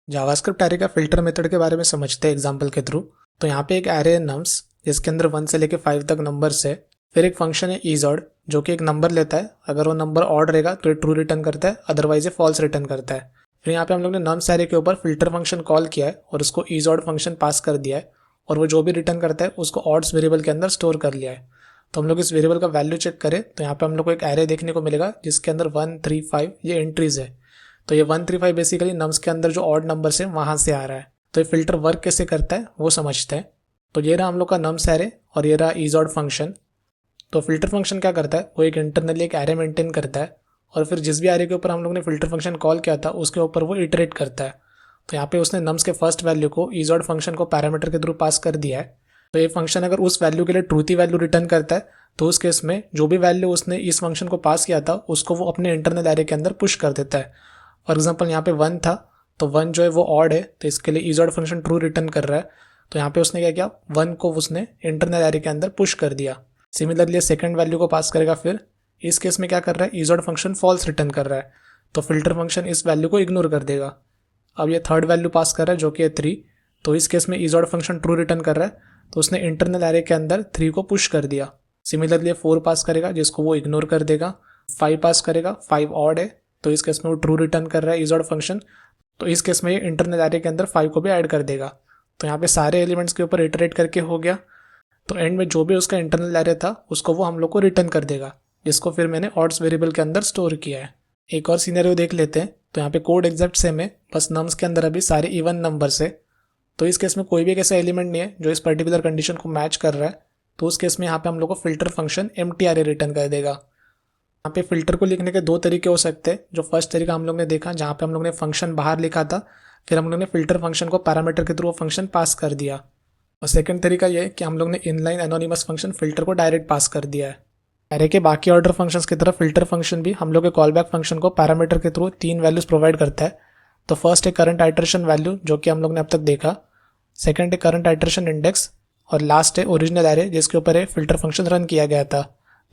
JavaScript array का filter method के बारे में समझते हैं एग्जांपल के थ्रू। तो यहाँ पे एक एरे है नम्स जिसके अंदर 1 से लेके 5 तक नंबर्स है। फिर एक फंक्शन है इजॉड जो कि एक नंबर लेता है, अगर वो नंबर ऑड रहेगा तो ये ट्रू रिटर्न करता है, अदरवाइज ये फॉल्स रिटर्न करता है। फिर यहाँ पे हम लोग ने नम्स एरे के ऊपर फिल्टर फंक्शन कॉल किया है और उसको इजॉड फंक्शन पास कर दिया है और वो जो भी रिटर्न करता है उसको ऑड्स वेरिएबल के अंदर स्टोर कर लिया है। तो हम लोग इस वेरिएबल का वैल्यू चेक करें तो यहाँ पे हम लोग को एक एरे देखने को मिलेगा जिसके अंदर 1, 3, 5 ये एंट्रीज है। तो ये 1, 3, 5 बेसिकली नम्स के अंदर जो ऑड नंबर्स है वहां से आ रहा है। तो ये फिल्टर वर्क कैसे करता है वो समझते हैं। तो ये रहा हम लोग का नम्स एरे और ये रहा इजॉड फंक्शन। तो फिल्टर फंक्शन क्या करता है, वो एक इंटरनली एक एरे मेंटेन करता है और फिर जिस भी एरे के ऊपर हम लोग ने फिल्टर फंक्शन कॉल किया था उसके ऊपर वो इटरेट करता है। तो यहाँ पे उसने नम्स के फर्स्ट वैल्यू को इजॉड फंक्शन को पैरामीटर के थ्रू पास कर दिया है। तो ये फंक्शन अगर उस वैल्यू के लिए ट्रूथी वैल्यू रिटर्न करता है तो उस केस में जो भी वैल्यू उसने इस फंक्शन को पास किया था उसको वो अपने इंटरनल एरे के अंदर पुश कर देता है। फॉर एग्जाम्पल यहाँ पे 1 था तो 1 जो है वो ऑड है, तो इसके लिए इजॉड फंक्शन ट्रू रिटर्न कर रहा है। तो यहाँ पे उसने क्या किया, 1 को उसने इंटरनल एरे के अंदर पुश कर दिया। सिमिलरली सेकंड वैल्यू को पास करेगा, फिर इस केस में क्या कर रहा है, इजॉड फंक्शन फॉल्स रिटर्न कर रहा है तो फिल्टर फंक्शन इस वैल्यू को इग्नोर कर देगा। अब ये थर्ड वैल्यू पास कर रहा है जो कि है 3, तो इस केस में इजॉड फंक्शन ट्रू रिटर्न कर रहा है तो उसने इंटरनल एरे के अंदर 3 को पुश कर दिया। सिमिलरली 4 पास करेगा जिसको वो इग्नोर कर देगा। 5 पास करेगा, 5 ऑड है तो इस केस में वो ट्रू रिटर्न कर रहा है इजॉड फंक्शन, तो इस केस में ये इंटरनल एरे के अंदर 5 को भी ऐड कर देगा। तो यहाँ पे सारे एलिमेंट्स के ऊपर इटरेट करके हो गया। तो एंड में जो भी उसका इंटरनल एरे था उसको वो हम लोग को रिटर्न कर देगा, जिसको फिर मैंने ऑड्स वेरिएबल के अंदर स्टोर किया है। एक और सिनेरियो देख लेते हैं। तो यहाँ पे कोड एग्जैक्ट सेम है, बस नम्स के अंदर अभी सारे इवन नंबर्स है। तो इस केस में कोई भी एक ऐसा एलिमेंट नहीं है जो इस पर्टिकुलर कंडीशन को मैच कर रहा है, तो उस केस में यहाँ पे हम लोग को filter function empty array return कर देगा। यहाँ पे फिल्टर को लिखने के 2 तरीके हो सकते हैं। जो फर्स्ट तरीका हम लोग ने देखा जहाँ पे हम लोग ने फंक्शन बाहर लिखा था, फिर हम लोग ने फिल्टर फंक्शन को पैरामीटर के थ्रू फंक्शन पास कर दिया। और सेकंड तरीका ये है कि हम लोग ने इनलाइन एनोनिमस फंक्शन फिल्टर को डायरेक्ट पास कर दिया है। एरे के बाकी ऑर्डर फंक्शंस की तरह फिल्टर फंक्शन भी हम लोग के कॉल बैक फंक्शन को पैरामीटर के थ्रू 3 वैल्यूज प्रोवाइड करता है। तो फर्स्ट है करंट आइटरेशन वैल्यू जो कि हम लोग ने अब तक देखा, सेकंड है करंट आइटरेशन इंडेक्स और लास्ट है ओरिजिनल एरे जिसके ऊपर है फिल्टर फंक्शन रन किया गया था।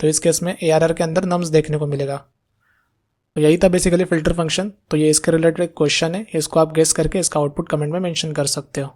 तो इस केस में ARR के अंदर नम्स देखने को मिलेगा। तो यही था बेसिकली फिल्टर फंक्शन। तो ये इसके रिलेटेड क्वेश्चन है, इसको आप गेस करके इसका आउटपुट कमेंट में मेंशन कर सकते हो।